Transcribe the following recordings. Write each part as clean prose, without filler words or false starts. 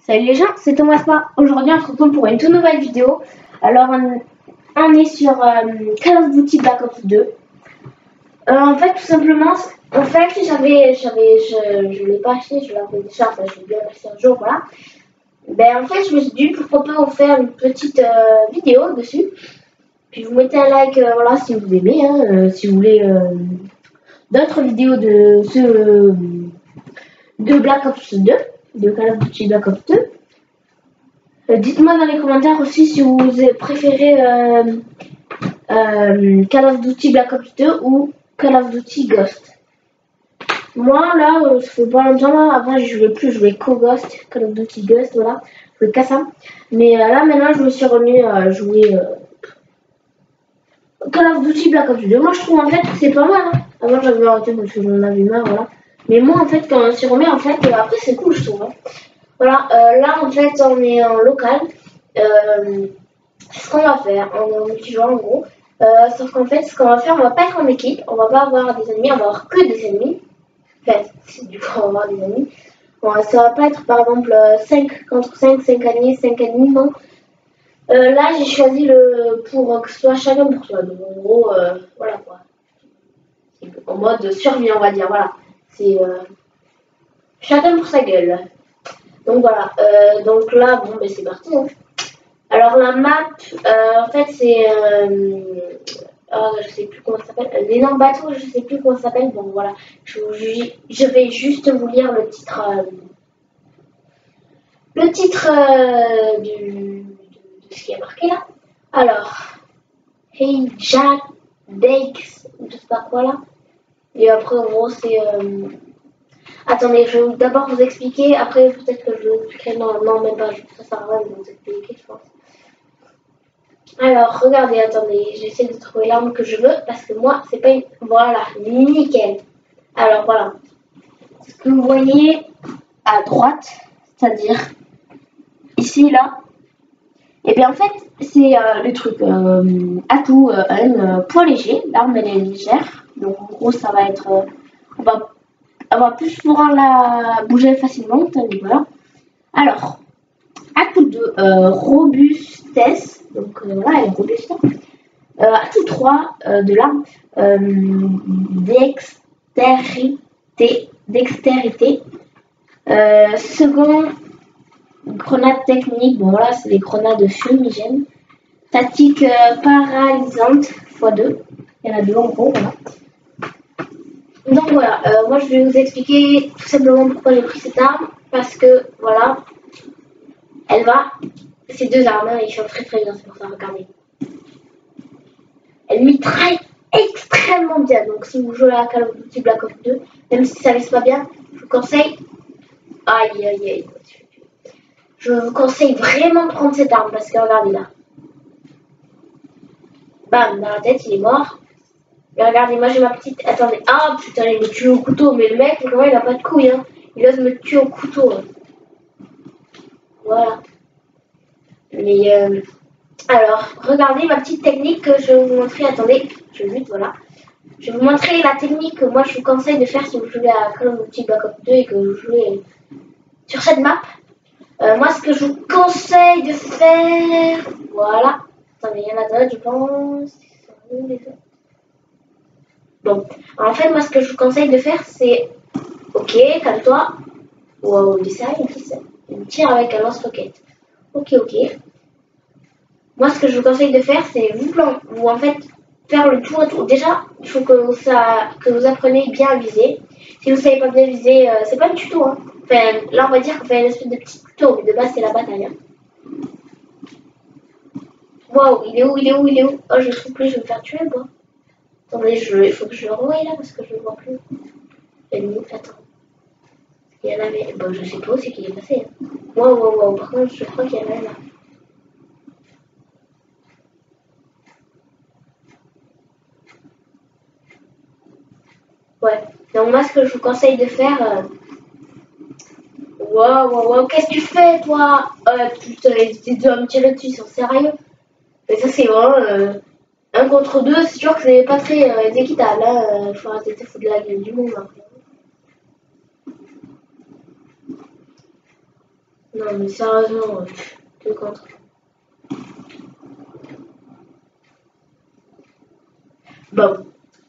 Salut les gens, c'est Thomas Spa. Aujourd'hui on se retrouve pour une toute nouvelle vidéo. Alors on est sur Call of Duty Black Ops 2. En fait tout simplement, je l'ai pas acheté, je l'avais déjà, enfin je l'ai bien acheté un jour, voilà. Ben en fait je me suis dit pourquoi pas vous faire une petite vidéo dessus. Puis vous mettez un like, voilà, si vous aimez, hein, si vous voulez d'autres vidéos de de Black Ops 2. De Call of Duty Black Ops 2. Dites-moi dans les commentaires aussi si vous préférez Call of Duty Black Ops 2 ou Call of Duty Ghost. Moi là, ça fait pas longtemps là, avant je jouais plus, je jouais qu'au Ghost, Call of Duty Ghost, voilà, je jouais qu'à ça. Mais là maintenant je me suis remis à jouer Call of Duty Black Ops 2. Moi je trouve en fait c'est pas mal, hein. Avant j'avais arrêté parce que j'en avais marre, voilà. Mais moi en fait quand on s'y remet en fait, après c'est cool je trouve, hein. Voilà, là en fait on est en local. Ce qu'on va faire, on est en multijoueur en gros. Sauf qu'en fait, ce qu'on va faire, on va pas être en équipe, on va pas avoir des ennemis, on va avoir que des ennemis. En fait, du coup, on va avoir des ennemis. Bon, ça va pas être par exemple 5 contre 5, 5 ennemis, 5 ennemis, non. Là, j'ai choisi pour que ce soit chacun pour soi. Donc en gros, voilà quoi. C'est en mode survie, on va dire, voilà. C'est chacun pour sa gueule. Donc voilà, donc là, bon, ben c'est parti. Hein. Alors la map, en fait c'est, je sais plus comment ça s'appelle, l'énorme bateau, je sais plus comment ça s'appelle, bon voilà, je vais juste vous lire le titre de ce qui est marqué là. Alors, Hey Jack, Dakes, je sais pas quoi là, et après en gros c'est... Attendez, je vais d'abord vous expliquer, après peut-être que je vous expliquerai, non même pas, ça sert à rien de vous expliquer je pense. Alors, regardez, attendez, j'essaie de trouver l'arme que je veux parce que moi, c'est pas une... Voilà, nickel. Alors, voilà. Ce que vous voyez à droite, c'est-à-dire ici, là, et bien en fait, c'est le truc atout, un poids léger. L'arme, elle est légère. Donc, en gros, ça va être... on va plus pouvoir la bouger facilement. Voilà. Alors, atout de robustesse. Donc voilà, elle est robuste. Atout 3 de l'arme, dextérité. Second, grenade technique. Bon voilà, c'est des grenades fumigènes. Tactique paralysante x2. Il y en a deux en gros, voilà. Donc voilà, moi je vais vous expliquer tout simplement pourquoi j'ai pris cette arme. Parce que voilà, ces deux armes, hein, ils sont très très bien, c'est pour ça, regardez. Elle mitraille extrêmement bien. Donc si vous jouez à Call of Duty Black Ops 2, même si ça vise pas bien, je vous conseille... Aïe aïe aïe. Je vous conseille vraiment de prendre cette arme parce que regardez là. Bam, dans la tête, il est mort. Et regardez, moi j'ai ma petite... Attendez. Ah putain, il me tue au couteau. Mais le mec, vraiment, il a pas de couilles. Hein. Il ose me tuer au couteau. Hein. Voilà. Mais... Alors, regardez ma petite technique que je vais vous montrer. Attendez, voilà. Je vais vous montrer la technique que moi je vous conseille de faire si vous jouez à Call of Duty Black Ops 2 et que vous jouez sur cette map. Moi, ce que je vous conseille de faire... Voilà. Attendez, il y en a d'autres, je pense. Bon, en fait, moi, ce que je vous conseille de faire, c'est... Ok, calme-toi. Wow, il est sérieux, il me tire avec un lance-roquette. Ok. Moi, ce que je vous conseille de faire, c'est vous en fait, faire le tour et tout. Déjà, il faut que vous appreniez bien à viser. Si vous ne savez pas bien viser, c'est pas le tuto. Hein. Enfin, là, on va dire qu'on fait une espèce de petit tuto, mais de base, c'est la bataille. Hein. Waouh, il est où? Oh, je ne trouve plus, je vais me faire tuer, quoi. Attendez, il faut que je le revoie là, parce que je ne le vois plus. Attends. Il y en avait... Bon, je sais pas où c'est qu'il est passé. Hein. Waouh. Par contre, je crois qu'il y en a là. Ouais, donc moi ce que je vous conseille de faire... Waouh, qu'est-ce que tu fais toi? Putain, les deux à me tirer dessus, ils sont sérieux. Mais ça c'est vraiment... 1 contre 2, c'est sûr que c'est pas très équitable. Hein. Faut arrêter de foutre de la gueule du monde après. Non, mais sérieusement, que contre. Bon.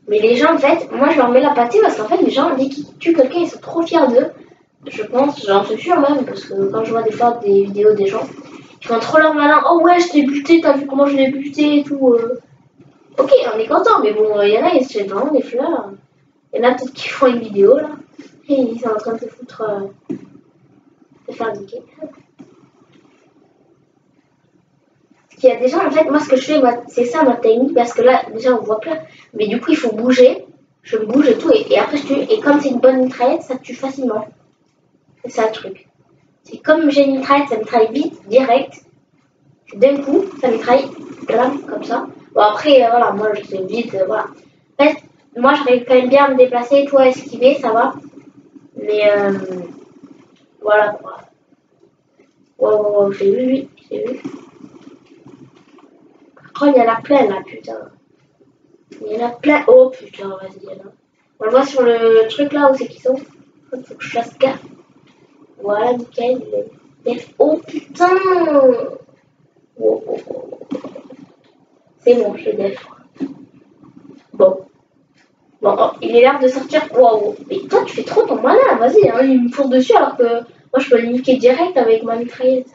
Mais les gens, en fait, moi je leur mets la pâtée parce qu'en fait, les gens, dès qu'ils tuent quelqu'un, ils sont trop fiers d'eux. Je pense, j'en suis sûre même, parce que quand je vois des fois des vidéos des gens, ils font trop leur malin. Oh ouais, je t'ai buté, t'as vu comment je l'ai buté et tout. Ok, on est content, mais bon, il y en a, ils se jettent vraiment des fleurs. Il y en a peut-être qui font une vidéo là, et ils sont en train de se foutre, de faire niquer. Il y a des gens, en fait, moi ce que je fais, c'est ça ma technique, parce que là, déjà on voit plein, mais du coup il faut bouger, je bouge et tout, et après je tue, et comme c'est une bonne mitraillette, ça tue facilement. C'est ça le truc. C'est comme j'ai une mitraillette, ça mitraille vite, direct, d'un coup, ça mitraille, comme ça. Bon après, voilà, moi je sais vite, voilà. En fait, moi j'arrive quand même bien à me déplacer, toi esquiver, ça va, mais voilà quoi. Wow, j'ai vu, oui, j'ai vu. Oh, il y en a plein là, putain. Il y en a plein. Oh putain, vas-y, il y en a. On le voit sur le truc là où c'est qu'ils sont. Il faut que je fasse gaffe. Voilà, nickel. Oh putain. Oh. C'est bon, je def. Bon. Bon, oh, il est l'heure de sortir. Waouh. Mais toi, tu fais trop ton malin. Vas-y, hein, il me fourre dessus alors que moi, je peux le niquer direct avec ma mitraillette.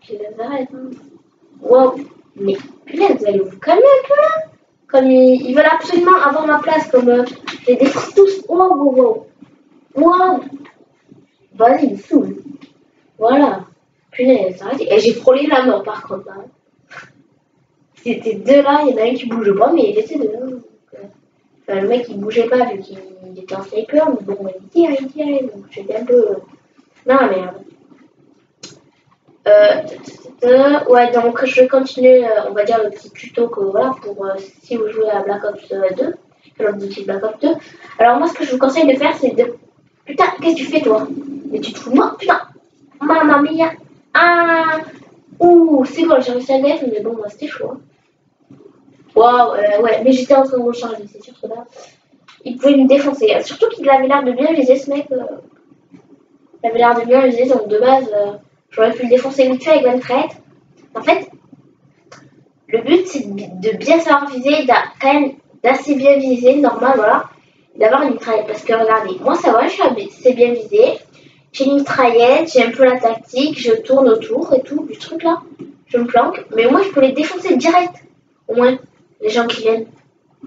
Je les arrête. Hein. Waouh. Mais putain, vous allez vous calmer un peu là. Comme ils veulent absolument avoir ma place, comme je les défends tous. Wow. Vas-y, il me saoule. Voilà. Punaise, arrête. Et j'ai frôlé la mort par contre. Là. C'était deux là, il y en a un qui bouge pas, mais il était deux. Hein. Enfin, le mec il bougeait pas vu qu'il était en sniper, mais bon, il tirait. Donc j'étais un peu. Non, merde. Ouais, donc je vais continuer, on va dire, le petit tuto que voilà, pour si vous jouez à Black Ops 2, Call of Duty Black Ops 2. Alors, moi, ce que je vous conseille de faire, c'est de. Putain, qu'est-ce que tu fais, toi? Mais tu te fous de moi? Putain! Mamma mia! Ah! Ouh, c'est bon, j'ai réussi à def, mais bon, c'était chaud. Hein. Waouh, ouais, mais j'étais en train de recharger, c'est sûr que là, il pouvait me défoncer. Surtout qu'il avait l'air de bien viser, ce mec. Il avait l'air de bien viser, donc de base, j'aurais pu le défoncer vite fait avec une traite. En fait, le but, c'est de bien savoir viser, quand même d'assez bien viser, normal, voilà, d'avoir une mitraillette. Parce que regardez, moi ça va, je suis assez bien visé. J'ai une mitraillette, j'ai un peu la tactique, je tourne autour et tout, du truc là, je me planque. Mais moi, je peux les défoncer direct, au moins, les gens qui viennent.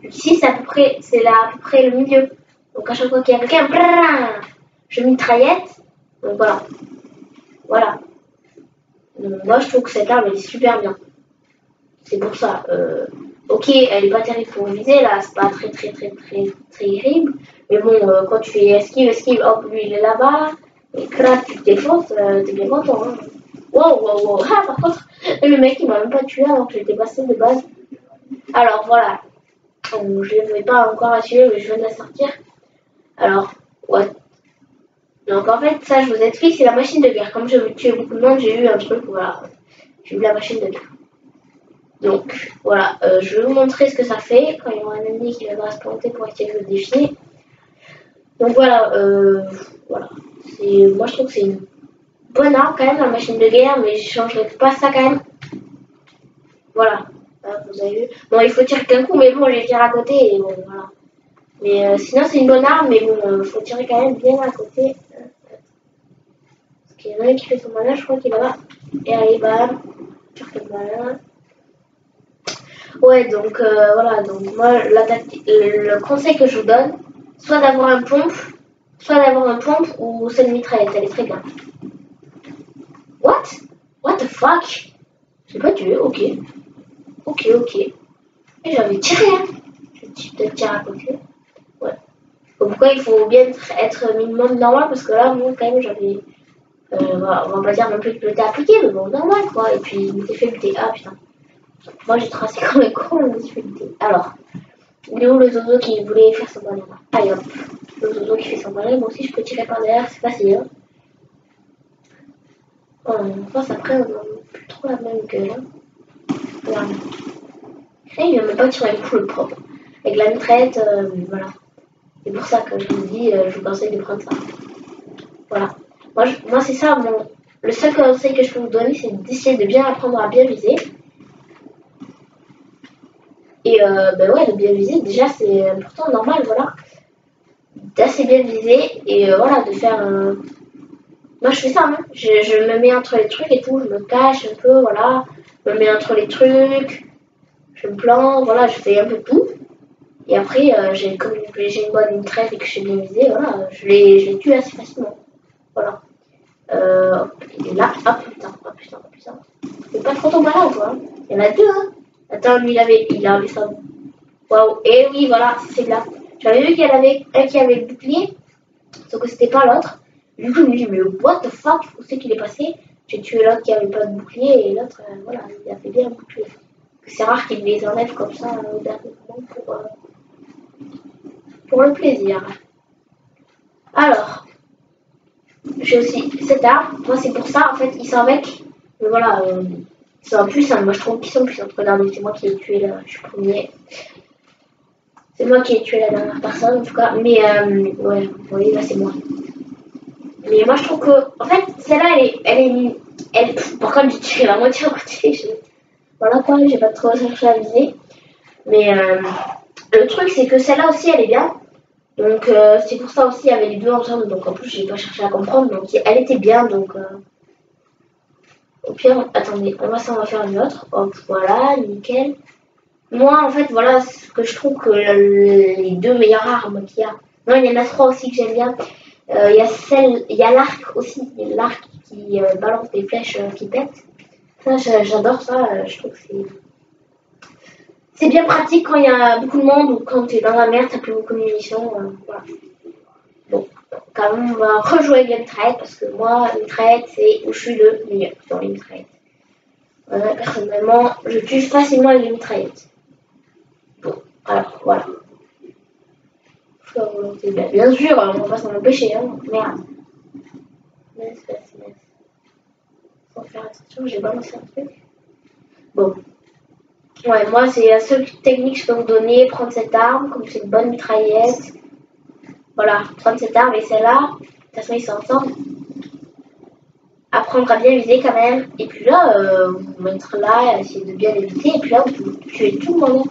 Ici, c'est à peu près, à peu près le milieu. Donc à chaque fois qu'il y a quelqu'un, je mitraillette. Donc voilà. Donc, moi, je trouve que cette arme, elle est super bien. C'est pour ça. Ok, elle est pas terrible pour viser, là, c'est pas très terrible. Mais bon, quand tu fais esquive, hop, lui il est là-bas, et crac, tu te défonces, t'es bien content. Hein. Wow. Ah, par contre, le mec il m'a même pas tué alors que j'étais passé de base. Alors voilà, je ne vais pas encore assurer, mais je viens de la sortir. Alors, ouais. Donc en fait, ça je vous explique, c'est la machine de guerre. Comme je veux tuer beaucoup de monde, j'ai eu un truc, voilà. J'ai eu la machine de guerre. Donc voilà, je vais vous montrer ce que ça fait quand il y aura un ennemi qui viendra se planter pour essayer de le défier. Donc voilà, voilà. Moi je trouve que c'est une bonne arme quand même, la machine de guerre, mais je changerai pas ça quand même. Voilà, vous avez vu. Bon, il faut tirer qu'un coup, mais bon, je vais tirer à côté et bon, voilà. Mais sinon c'est une bonne arme, mais bon, il faut tirer quand même bien à côté. Parce qu'il y en a un qui fait son malin, je crois qu'il est là-bas. Et allez, bam, tire comme malin. Ouais, donc voilà, donc moi, le conseil que je vous donne, soit d'avoir un pompe, ou cette mitraillette, elle est très bien. What the fuck? J'ai pas tué, ok. Et j'avais tiré, hein. Je peut-être tirer à côté. Ouais. Donc, pourquoi il faut bien être minimum normal, parce que là, moi, quand même, j'avais... on va pas dire non plus que je l'étais appliqué, mais bon, normal, quoi. Et puis, il m'était fait buter. Ah, putain. Moi, j'ai tracé comme un con, je me suis fait buter. Alors... Il est où le zozo qui voulait faire son balai là? Allez hop, le zozo qui fait son balai, moi aussi je peux tirer par derrière, c'est facile. Hein. En face après on n'a plus trop la même gueule. Hein. Voilà. Et il vient même pas tirer le coup le propre. Avec la mitraillette, voilà. C'est pour ça que je vous dis, je vous conseille de prendre ça. Voilà. Moi c'est ça, le seul conseil que je peux vous donner, c'est d'essayer de bien apprendre à bien viser. Et ben ouais, de bien viser, déjà c'est important, normal, voilà. D'assez bien viser et voilà, de faire... Moi je fais ça, hein. Je me mets entre les trucs et tout, je me cache un peu, voilà. Je me mets entre les trucs, je me plante, voilà, je fais un peu tout. Et après, comme j'ai une bonne trêve et que j'ai bien visé, voilà, je les tue assez facilement. Voilà. Il est là, ah putain, ah putain, ah putain. C'est pas trop tomber là, toi. Il y en a deux, hein. Attends, lui, il avait ça. Waouh, et oui, voilà, c'est là. J'avais vu qu'il y en avait un qui avait le bouclier, sauf que c'était pas l'autre. Du coup, je me dis, mais what the fuck, où c'est qu'il est passé? J'ai tué l'autre qui avait pas de bouclier et l'autre, voilà, il a fait bien un bouclier. C'est rare qu'il les enlève comme ça au dernier moment pour le plaisir. Alors, j'ai aussi cette arme. Moi, c'est pour ça, en fait, ils sont avec. Mais voilà, ils sont puissants. Moi, je trouve qu'ils sont puissants. Regardez, c'est moi qui ai tué là. Je suis premier. C'est moi qui ai tué la dernière personne, en tout cas. Mais, ouais, vous voyez, là, c'est moi. Mais moi, je trouve que, en fait, celle-là, par contre, j'ai tué la moitié à côté. Voilà quoi, j'ai pas trop cherché à viser. Mais, le truc, c'est que celle-là aussi, elle est bien. Donc c'est pour ça aussi il y avait les deux ensemble, donc en plus j'ai pas cherché à comprendre, donc elle était bien, donc au pire, attendez, on va faire une autre, hop, voilà, nickel. Moi en fait voilà ce que je trouve que les deux meilleures armes qu'il y a, non il y en a trois aussi que j'aime bien, il y a l'arc aussi, l'arc qui balance des flèches qui pètent, ça j'adore ça, je trouve que c'est bien pratique quand il y a beaucoup de monde ou quand tu es dans la merde, t'as plus beaucoup de munitions, voilà. Bon, quand même, on va rejouer avec les mitraillettes parce que moi, les mitraillettes, c'est où je suis le meilleur dans les mitraillettes. Personnellement, je tue facilement avec les mitraillettes. Bon, alors voilà. Bien sûr, on va pas s'en empêcher, hein. Merde. Mince. Faut faire attention, j'ai balancé un truc. Bon. Ouais, moi, c'est la seule technique que je peux vous donner, prendre cette arme, comme c'est une bonne mitraillette. Voilà, prendre cette arme et celle-là, de toute façon ils sont ensemble. Apprendre à bien viser quand même. Et puis là, vous mettre là, essayer de bien éviter. Et puis là, vous tuez tout le monde.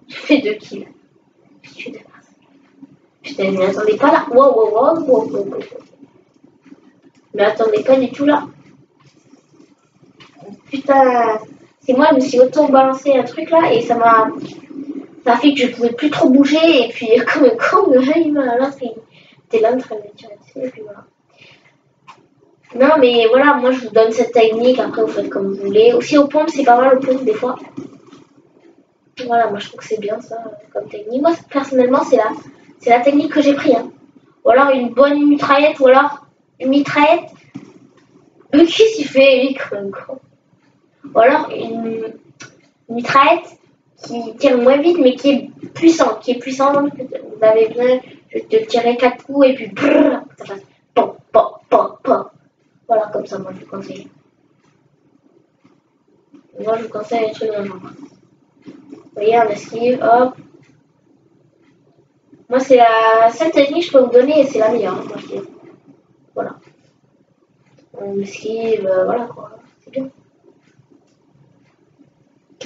J'ai fait 2 kills. J'ai tué 2 personnes. Putain, mais attendez pas là. Wow. Mais attendez pas du tout là. Putain, c'est moi, je me suis auto-balancé un truc là et ça a fait que je pouvais plus trop bouger. Et puis, comme un con, l'autre il était là en train de me tirer dessus. Et puis voilà. Non, mais voilà, moi je vous donne cette technique, après vous faites comme vous voulez. Aussi aux pompes, c'est pas mal aux pompes des fois. Voilà, moi je trouve que c'est bien ça comme technique. Moi personnellement, c'est la technique que j'ai pris. Hein. Ou alors une bonne mitraillette, ou alors une mitraillette. Mais qu'est-ce qu'il fait, lui, comme con? Ou alors une mitraillette qui tire moins vite, mais qui est puissante. Vous avez besoin de tirer 4 coups et puis brrr, ça passe. Pom. Voilà, comme ça, moi, je vous conseille. Moi, je vous conseille les trucs dans le genre. Vous voyez, on esquive, hop. Moi, c'est la seule technique que je peux vous donner et c'est la meilleure, moi, je dis. Voilà. On esquive, voilà, quoi. C'est bien.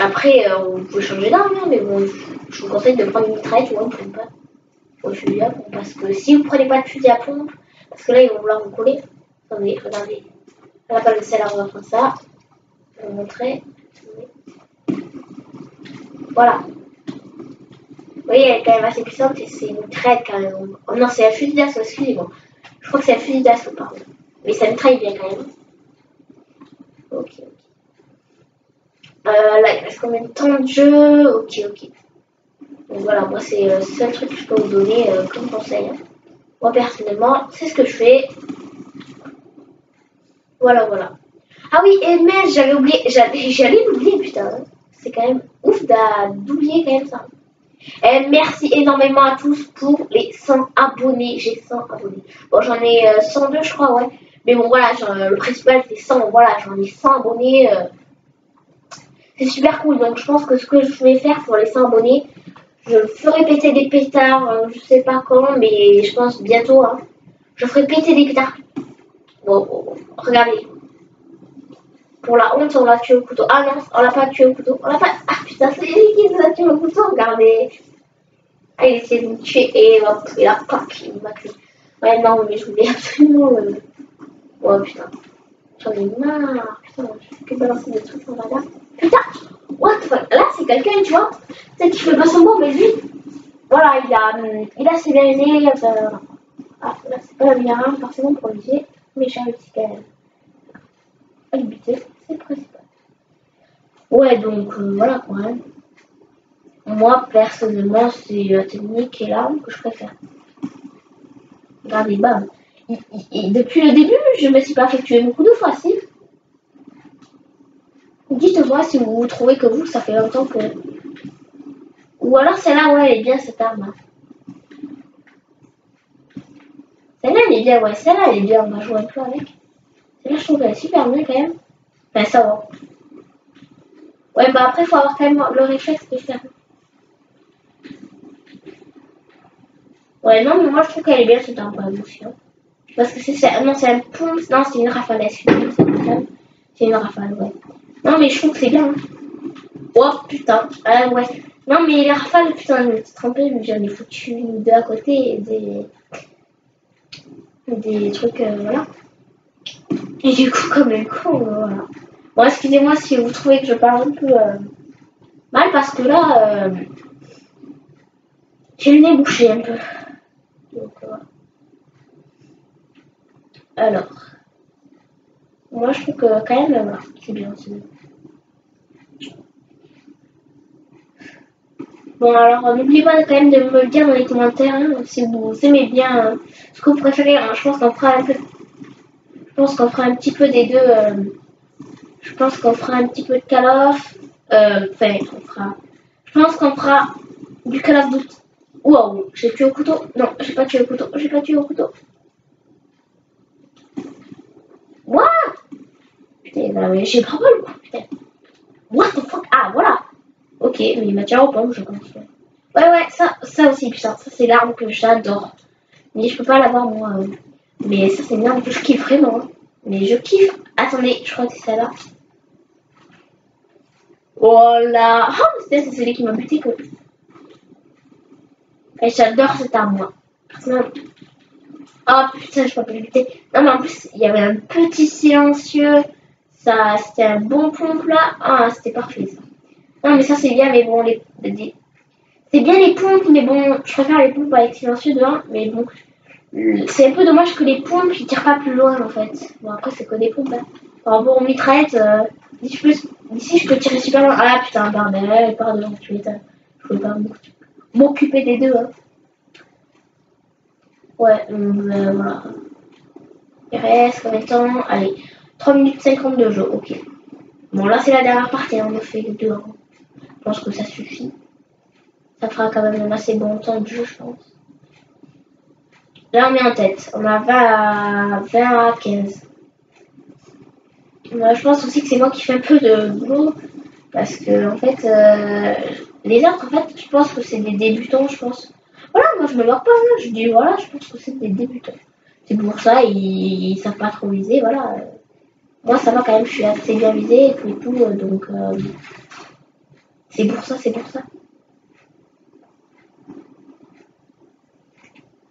Après, vous pouvez changer d'arme, hein, mais bon, je vous conseille de prendre une mitraillette ou une pompe. Ou un fusil à pompe, parce que si vous prenez pas de fusil à pompe, parce que là, ils vont vouloir vous coller. Attendez, regardez. On n'a pas le sel, on va prendre ça. Je vais vous montrer. Voilà. Vous voyez, elle est quand même assez puissante et c'est une traite quand même. Oh non, c'est un fusil d'assaut, excusez-moi. Je crois que c'est un fusil d'assaut, pardon. Mais ça me trahit bien quand même. Ok. Là, il reste combien de temps de jeu? Ok. Donc voilà, moi c'est le seul truc que je peux vous donner comme conseil. Moi personnellement, c'est ce que je fais. Voilà. Ah oui, et mais j'avais oublié, j'allais l'oublier, putain. C'est quand même ouf d'oublier quand même ça. Et merci énormément à tous pour les 100 abonnés. J'ai 100 abonnés. Bon, j'en ai 102, je crois, ouais. Mais bon, voilà, le principal c'est 100. Voilà, j'en ai 100 abonnés. C'est super cool. Donc, je pense que ce que je vais faire pour les 100 abonnés, je ferai péter des pétards. Je sais pas quand, mais je pense bientôt. Hein. Je ferai péter des pétards. Bon, regardez. Pour la honte, on l'a tué au couteau. Ah non, on l'a pas tué au couteau. On l'a pas. Ah putain, c'est lui qui nous a tué au couteau, regardez. Ah, il essaie de me tuer et hop, il a clac, il m'a tué. Ouais, non, mais je voulais absolument. Oh putain, j'en ai marre. Putain, je fais que balancer des trucs en radar. Putain, what the fuck. Là, c'est quelqu'un, tu vois. Peut-être qu'il fait pas son bon, mais lui, voilà, il a ses vérités. Ah, là, c'est pas la meilleure forcément pour lui. Mais j'ai réussi quand même à le buter, c'est le principal. Ouais, donc voilà quoi. Hein. Moi, personnellement, c'est la technique et l'arme que je préfère. Regardez, bam. Depuis le début, je me suis pas fait tuer beaucoup de fois, si. Dites-moi si vous trouvez que vous, ça fait longtemps que... Ou alors celle-là, ouais, elle est bien cette arme. Celle-là, elle est bien, ouais, celle-là, elle est bien, on va jouer un peu avec. Celle-là, je trouve qu'elle est super bien quand même. Enfin, ça va. Ouais, bah après, il faut avoir quand même le réflexe de faire. Ouais, non, mais moi, je trouve qu'elle est bien cette arme, quand même, aussi. Hein. Parce que non, c'est un pompe. Non, c'est une rafale, excusez-moi, c'est une rafale, ouais. Non, mais je trouve que c'est bien. Hein. Oh, putain. Ouais. Non, mais les rafales, putain, je me suis trompée, mais j'en ai foutu deux à côté et des trucs, voilà. Et du coup, comme un con, voilà. Bon, excusez-moi si vous trouvez que je parle un peu mal, parce que là, j'ai le nez bouché un peu. Donc, voilà. Alors, moi, je trouve que quand même, voilà, c'est bien aussi. Bon, alors, n'oubliez pas quand même de me le dire dans les commentaires, hein, si vous aimez bien ce que vous préférez. Hein, je pense qu'on fera un peu... Je pense qu'on fera un petit peu des deux... Je pense qu'on fera un petit peu de Call of. Enfin, on fera. Je pense qu'on fera du Call of Duty. Wow, j'ai tué au couteau. Non, j'ai pas tué au couteau. J'ai pas tué au couteau. What? Putain, bah oui, j'ai pas le coup, putain. What the fuck? Ah, voilà. Ok, mais il m'a tiré au pompe, je pense. Ouais, ça aussi, putain. Ça, c'est l'arme que j'adore. Mais je peux pas l'avoir, moi. Mais ça, c'est une arme que je kiffe vraiment. Mais je kiffe. Attendez, je crois que c'est celle-là. Voilà. Oh, c'est celui qui m'a buté que. Et j'adore cette arme, moi. Personnellement. Oh putain, je peux pas lutter. Non, mais en plus, il y avait un petit silencieux. Ça, c'était un bon pompe là. Ah, c'était parfait ça. Non, mais ça, c'est bien, mais bon, c'est bien les pompes, mais bon, je préfère les pompes avec silencieux de 1. Mais bon, c'est un peu dommage que les pompes ils tirent pas plus loin en fait. Bon, après, c'est que des pompes. Hein. Par rapport aux mitraillettes, d'ici, je peux tirer super loin. Ah putain, pardon, tu m'étonnes. Je pouvais pas m'occuper des deux. Hein. Ouais, voilà. Il reste combien de temps? Allez, 3 minutes 50 de jeu, ok. Bon, là, c'est la dernière partie, on a fait les deux. Hein. Je pense que ça suffit. Ça fera quand même un assez bon temps de jeu, je pense. Là, on est en tête. On a 20 à 15. Je pense aussi que c'est moi qui fais un peu de boulot. Parce que, en fait, les autres, en fait, je pense que c'est des débutants, je pense. Voilà, moi, je me moque pas. Hein. Je dis, voilà, je pense que c'est des débutants. C'est pour ça, ils savent pas trop viser, voilà. Moi, ça va quand même, je suis assez bien visée et tout, donc c'est pour ça.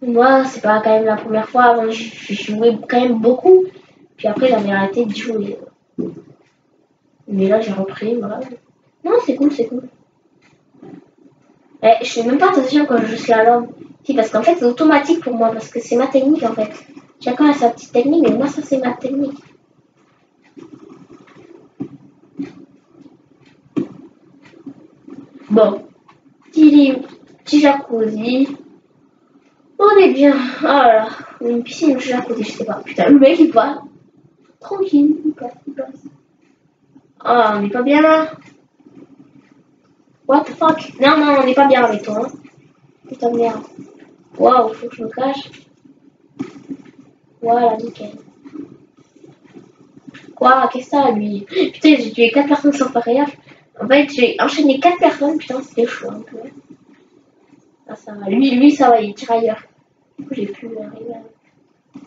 Moi, c'est pas quand même la première fois. Avant, je jouais quand même beaucoup, puis après, j'avais arrêté de jouer. Mais là, j'ai repris, voilà. Non, c'est cool. Je fais même pas attention quand je slalom. Si, parce qu'en fait, c'est automatique pour moi, parce que c'est ma technique, en fait. Chacun a sa petite technique, mais moi, ça, c'est ma technique. Bon, petit jacuzzi. On est bien. Oh là là. Une piscine ou jacuzzi, je sais pas. Putain, le mec il passe. Tranquille, il passe. Ah, on n'est pas bien là. What the fuck? Non, on n'est pas bien avec toi. Hein. Putain de merde. Waouh, faut que je me cache. Voilà, nickel. Quoi? Qu'est-ce que ça lui? Putain, j'ai tué 4 personnes sans faire rien. En fait, j'ai enchaîné 4 personnes. Putain, c'était chaud un peu. Ah, ça va. Lui, ça va, il tire ailleurs. Du coup, j'ai pu arriver.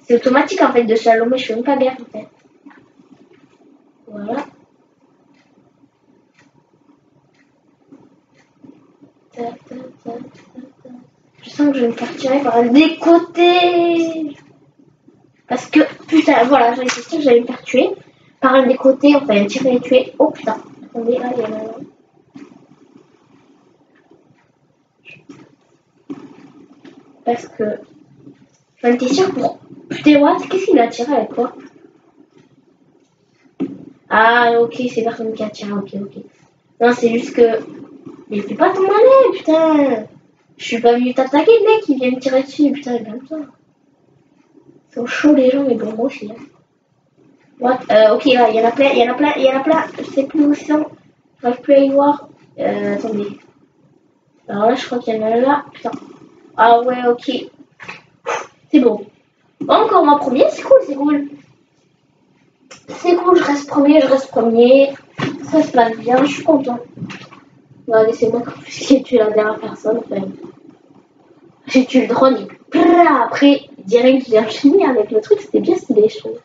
C'est automatique en fait de slalomer, je fais même pas gaffe en fait. Voilà. Je sens que je vais me faire tirer par un des côtés. Parce que, putain, voilà, j'avais dit que j'allais me faire tuer. Par un des côtés, enfin, un tir et tuer. Oh putain. Attendez, là, il y en a un. Parce que, j'en étais sûre pour. Putain, what? Qu'est-ce qu'il a tiré avec quoi? Ah, ok, c'est personne qui a tiré, ok. Non, c'est juste que. Mais fais pas ton malin, putain! Je suis pas venu t'attaquer, le mec, il vient me tirer dessus, putain, calme-toi. Ils sont chauds les gens, mais bon, moi aussi. Hein. What? Ok, là, il y en a plein. Je sais plus où ils sont. J'arrive plus à y voir. Attendez. Alors là, je crois qu'il y en a là. Putain. Ah ouais, ok. C'est bon. Encore moi premier, c'est cool. C'est cool, je reste premier. Ça se passe bien, je suis content. Bon, c'est moi qui ai tué la dernière personne. Enfin, j'ai tué le drone et après, direct, j'ai enchaîné avec le truc. C'était bien stylé, je trouve.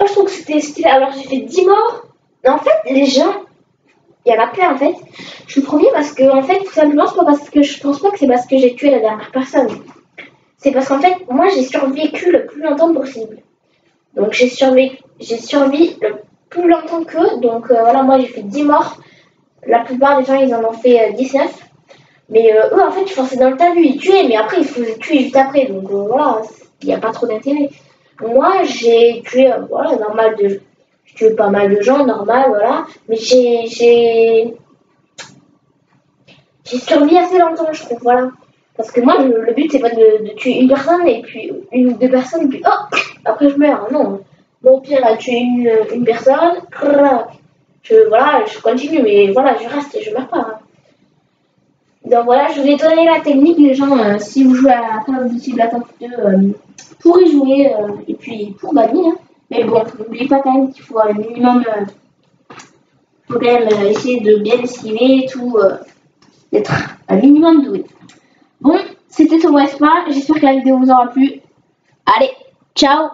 Je trouve que c'était stylé. Alors, j'ai fait 10 morts. En fait, les gens, il y en a plein en fait. Je suis premier parce que, en fait, tout simplement, c'est pas parce que je pense pas que c'est parce que j'ai tué la dernière personne. C'est parce qu'en fait, moi, j'ai survécu le plus longtemps possible. Donc, j'ai survécu le plus longtemps qu'eux. Donc, voilà, moi, j'ai fait 10 morts. La plupart des gens, ils en ont fait 19. Mais eux, en fait, ils fonçaient dans le tas, lui, ils tuaient. Mais après, ils se faisaient tuer juste après. Donc, voilà, il n'y a pas trop d'intérêt. Moi, j'ai tué, voilà, normal de. Je tue pas mal de gens, normal, voilà. Mais j'ai survécu assez longtemps, je trouve, voilà. Parce que moi, le but, c'est pas de tuer une personne et puis une ou deux personnes, puis oh, après je meurs. Non. Bon, au pire, à tuer une personne, voilà, je continue, mais voilà, je reste et je meurs pas. Hein. Donc voilà, je vais donner la technique, les gens, si vous jouez à Call of Duty Black Ops 2, pour y jouer et puis pour gagner. Hein. Mais bon, n'oubliez pas quand même qu'il faut un minimum, faut quand même essayer de bien esquiver et tout, d'être un minimum doué. Bon, c'était Thomas Espa, j'espère que la vidéo vous aura plu. Allez, ciao!